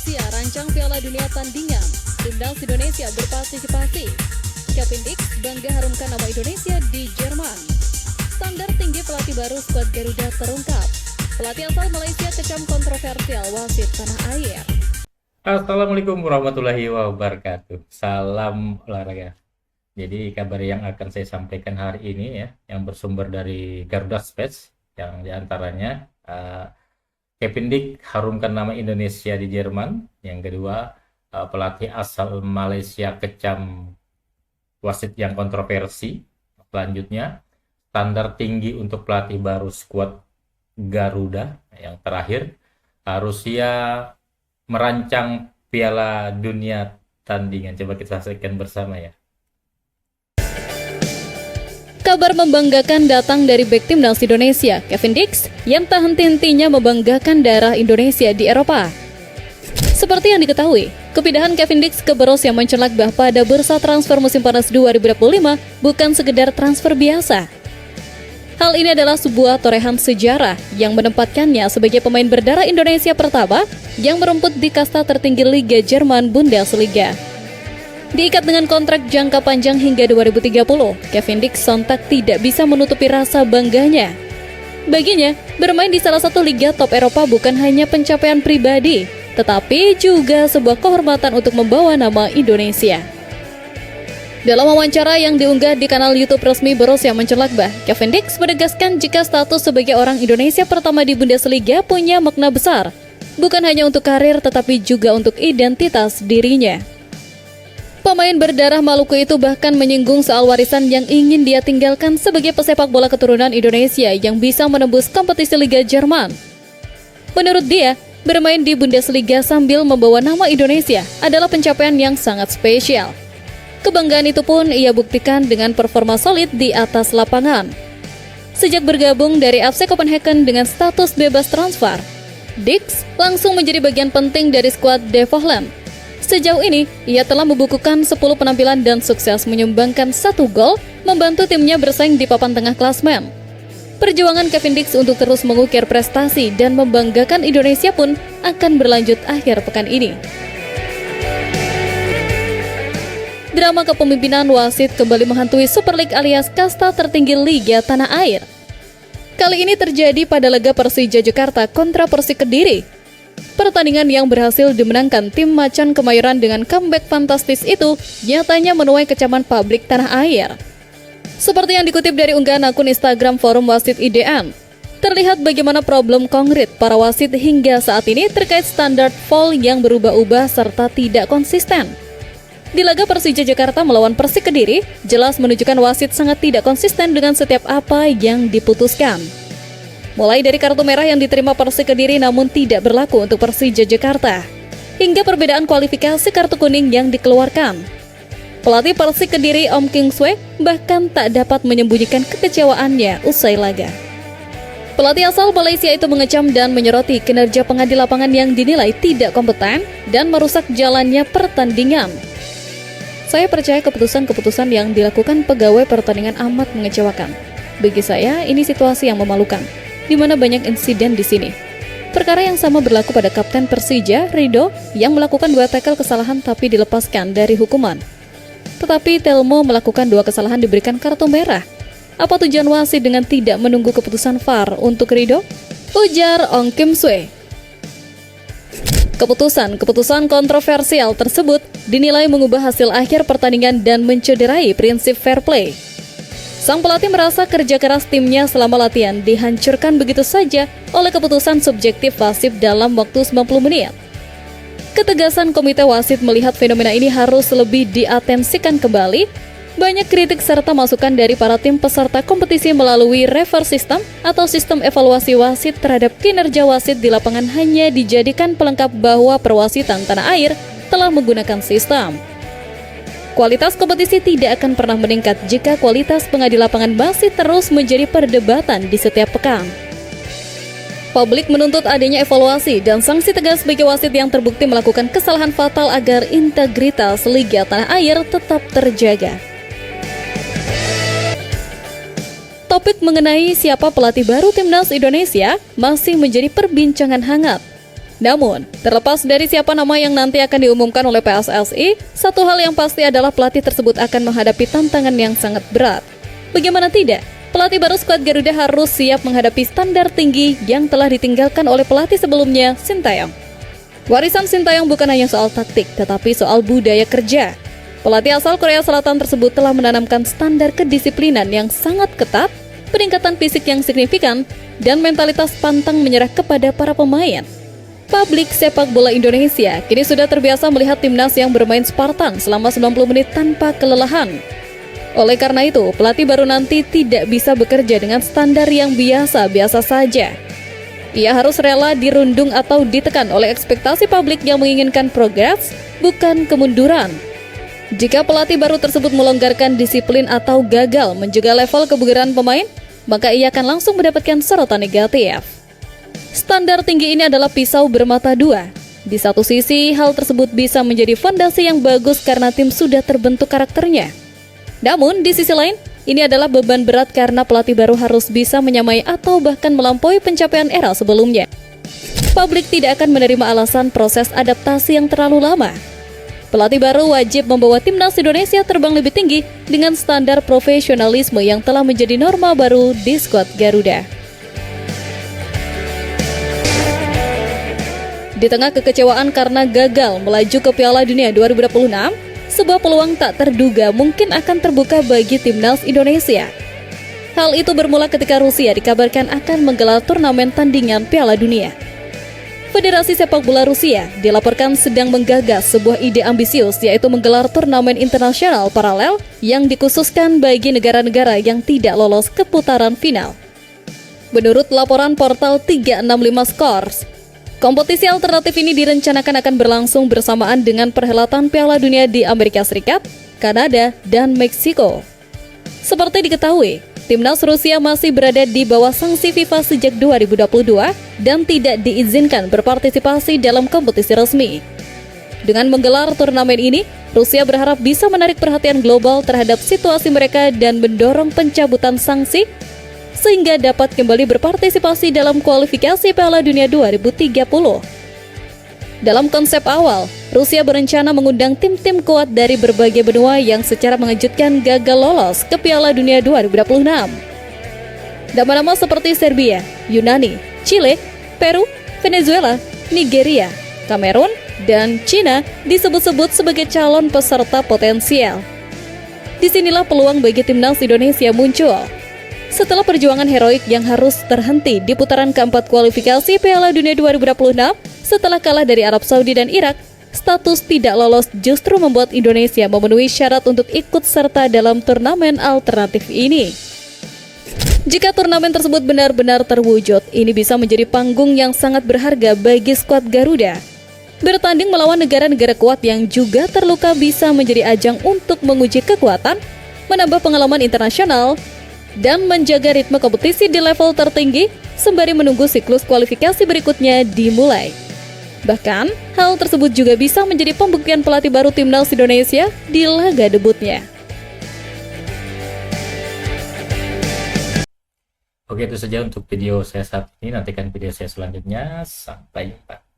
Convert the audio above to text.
Malaysia rancang Piala Dunia tandingan. Timnas Indonesia berpartisipasi. Kevin Dix bangga harumkan nama Indonesia di Jerman. Standar tinggi pelatih baru skuad Garuda terungkap. Pelatih asal Malaysia kecam kontroversial wasit tanah air. Assalamualaikum warahmatullahi wabarakatuh. Salam olahraga. Jadi kabar yang akan saya sampaikan hari ini ya, yang bersumber dari Garuda Space, yang diantaranya Kevin Dix harumkan nama Indonesia di Jerman. Yang kedua, pelatih asal Malaysia kecam wasit yang kontroversi. Selanjutnya, standar tinggi untuk pelatih baru skuad Garuda. Yang terakhir, Rusia merancang Piala Dunia tandingan. Coba kita saksikan bersama ya. Kabar membanggakan datang dari bek timnas Indonesia, Kevin Dix, yang tak henti-hentinya membanggakan darah Indonesia di Eropa. Seperti yang diketahui, kepindahan Kevin Dix ke Borussia Mönchengladbach pada bursa transfer musim panas 2025 bukan sekedar transfer biasa. Hal ini adalah sebuah torehan sejarah yang menempatkannya sebagai pemain berdarah Indonesia pertama yang merumput di kasta tertinggi Liga Jerman Bundesliga. Diikat dengan kontrak jangka panjang hingga 2030, Kevin Dix sontak tidak bisa menutupi rasa bangganya. Baginya, bermain di salah satu liga top Eropa bukan hanya pencapaian pribadi, tetapi juga sebuah kehormatan untuk membawa nama Indonesia. Dalam wawancara yang diunggah di kanal YouTube resmi Borussia Mönchengladbach, Kevin Dix menegaskan jika status sebagai orang Indonesia pertama di Bundesliga punya makna besar, bukan hanya untuk karir tetapi juga untuk identitas dirinya. Pemain berdarah Maluku itu bahkan menyinggung soal warisan yang ingin dia tinggalkan sebagai pesepak bola keturunan Indonesia yang bisa menembus kompetisi Liga Jerman. Menurut dia, bermain di Bundesliga sambil membawa nama Indonesia adalah pencapaian yang sangat spesial. Kebanggaan itu pun ia buktikan dengan performa solid di atas lapangan. Sejak bergabung dari FC Copenhagen dengan status bebas transfer, Dix langsung menjadi bagian penting dari skuad De Volland. Sejauh ini, ia telah membukukan 10 penampilan dan sukses menyumbangkan 1 gol, membantu timnya bersaing di papan tengah klasmen. Perjuangan Kevin Dix untuk terus mengukir prestasi dan membanggakan Indonesia pun akan berlanjut akhir pekan ini. Drama kepemimpinan wasit kembali menghantui Super League alias kasta tertinggi Liga Tanah Air. Kali ini terjadi pada laga Persija Jakarta kontra Persik Kediri. Pertandingan yang berhasil dimenangkan tim Macan Kemayoran dengan comeback fantastis itu nyatanya menuai kecaman publik tanah air. Seperti yang dikutip dari unggahan akun Instagram Forum Wasit IDN, terlihat bagaimana problem konkret para wasit hingga saat ini terkait standar foul yang berubah-ubah serta tidak konsisten. Di laga Persija Jakarta melawan Persik Kediri, jelas menunjukkan wasit sangat tidak konsisten dengan setiap apa yang diputuskan. Mulai dari kartu merah yang diterima Persik Kediri namun tidak berlaku untuk Persija Jakarta, hingga perbedaan kualifikasi kartu kuning yang dikeluarkan. Pelatih Persik Kediri Om Kingsway bahkan tak dapat menyembunyikan kekecewaannya usai laga. Pelatih asal Malaysia itu mengecam dan menyoroti kinerja pengadil lapangan yang dinilai tidak kompeten dan merusak jalannya pertandingan. Saya percaya keputusan-keputusan yang dilakukan pegawai pertandingan amat mengecewakan. Bagi saya, ini situasi yang memalukan, di mana banyak insiden di sini. Perkara yang sama berlaku pada Kapten Persija, Rido, yang melakukan 2 tackle kesalahan tapi dilepaskan dari hukuman. Tetapi Telmo melakukan 2 kesalahan diberikan kartu merah. Apa tujuan wasit dengan tidak menunggu keputusan VAR untuk Rido? Ujar Ong Kim Sue. Keputusan kontroversial tersebut dinilai mengubah hasil akhir pertandingan dan mencederai prinsip fair play. Sang pelatih merasa kerja keras timnya selama latihan dihancurkan begitu saja oleh keputusan subjektif wasit dalam waktu 90 menit. Ketegasan komite wasit melihat fenomena ini harus lebih diatensikan kembali. Banyak kritik serta masukan dari para tim peserta kompetisi melalui reverse system atau sistem evaluasi wasit terhadap kinerja wasit di lapangan hanya dijadikan pelengkap bahwa perwasitan tanah air telah menggunakan sistem. Kualitas kompetisi tidak akan pernah meningkat jika kualitas pengadil lapangan masih terus menjadi perdebatan di setiap pekan. Publik menuntut adanya evaluasi dan sanksi tegas bagi wasit yang terbukti melakukan kesalahan fatal agar integritas Liga Tanah Air tetap terjaga. Topik mengenai siapa pelatih baru timnas Indonesia masih menjadi perbincangan hangat. Namun, terlepas dari siapa nama yang nanti akan diumumkan oleh PSSI, satu hal yang pasti adalah pelatih tersebut akan menghadapi tantangan yang sangat berat. Bagaimana tidak? Pelatih baru skuad Garuda harus siap menghadapi standar tinggi yang telah ditinggalkan oleh pelatih sebelumnya, Sintayong. Warisan Sintayong bukan hanya soal taktik, tetapi soal budaya kerja. Pelatih asal Korea Selatan tersebut telah menanamkan standar kedisiplinan yang sangat ketat, peningkatan fisik yang signifikan, dan mentalitas pantang menyerah kepada para pemain. Publik sepak bola Indonesia kini sudah terbiasa melihat timnas yang bermain Spartan selama 90 menit tanpa kelelahan. Oleh karena itu, pelatih baru nanti tidak bisa bekerja dengan standar yang biasa-biasa saja. Ia harus rela dirundung atau ditekan oleh ekspektasi publik yang menginginkan progres, bukan kemunduran. Jika pelatih baru tersebut melonggarkan disiplin atau gagal menjaga level kebugaran pemain, maka ia akan langsung mendapatkan sorotan negatif. Standar tinggi ini adalah pisau bermata dua. Di satu sisi, hal tersebut bisa menjadi fondasi yang bagus karena tim sudah terbentuk karakternya. Namun, di sisi lain, ini adalah beban berat karena pelatih baru harus bisa menyamai atau bahkan melampaui pencapaian era sebelumnya. Publik tidak akan menerima alasan proses adaptasi yang terlalu lama. Pelatih baru wajib membawa timnas Indonesia terbang lebih tinggi dengan standar profesionalisme yang telah menjadi norma baru di skuad Garuda. Di tengah kekecewaan karena gagal melaju ke Piala Dunia 2026, sebuah peluang tak terduga mungkin akan terbuka bagi timnas Indonesia. Hal itu bermula ketika Rusia dikabarkan akan menggelar turnamen tandingan Piala Dunia. Federasi Sepak Bola Rusia dilaporkan sedang menggagas sebuah ide ambisius, yaitu menggelar turnamen internasional paralel yang dikhususkan bagi negara-negara yang tidak lolos ke putaran final. Menurut laporan portal 365 Scores, kompetisi alternatif ini direncanakan akan berlangsung bersamaan dengan perhelatan Piala Dunia di Amerika Serikat, Kanada, dan Meksiko. Seperti diketahui, timnas Rusia masih berada di bawah sanksi FIFA sejak 2022 dan tidak diizinkan berpartisipasi dalam kompetisi resmi. Dengan menggelar turnamen ini, Rusia berharap bisa menarik perhatian global terhadap situasi mereka dan mendorong pencabutan sanksi sehingga dapat kembali berpartisipasi dalam kualifikasi Piala Dunia 2030. Dalam konsep awal, Rusia berencana mengundang tim-tim kuat dari berbagai benua yang secara mengejutkan gagal lolos ke Piala Dunia 2026. Nama-nama seperti Serbia, Yunani, Chile, Peru, Venezuela, Nigeria, Kamerun, dan Cina disebut-sebut sebagai calon peserta potensial. Disinilah peluang bagi timnas Indonesia muncul. Setelah perjuangan heroik yang harus terhenti di putaran keempat kualifikasi Piala Dunia 2026 setelah kalah dari Arab Saudi dan Irak, status tidak lolos justru membuat Indonesia memenuhi syarat untuk ikut serta dalam turnamen alternatif ini. Jika turnamen tersebut benar-benar terwujud, ini bisa menjadi panggung yang sangat berharga bagi skuad Garuda. Bertanding melawan negara-negara kuat yang juga terluka bisa menjadi ajang untuk menguji kekuatan, menambah pengalaman internasional, dan menjaga ritme kompetisi di level tertinggi sembari menunggu siklus kualifikasi berikutnya dimulai. Bahkan, hal tersebut juga bisa menjadi pembuktian pelatih baru timnas Indonesia di laga debutnya. Oke, itu saja untuk video saya saat ini. Nantikan video saya selanjutnya. Sampai jumpa.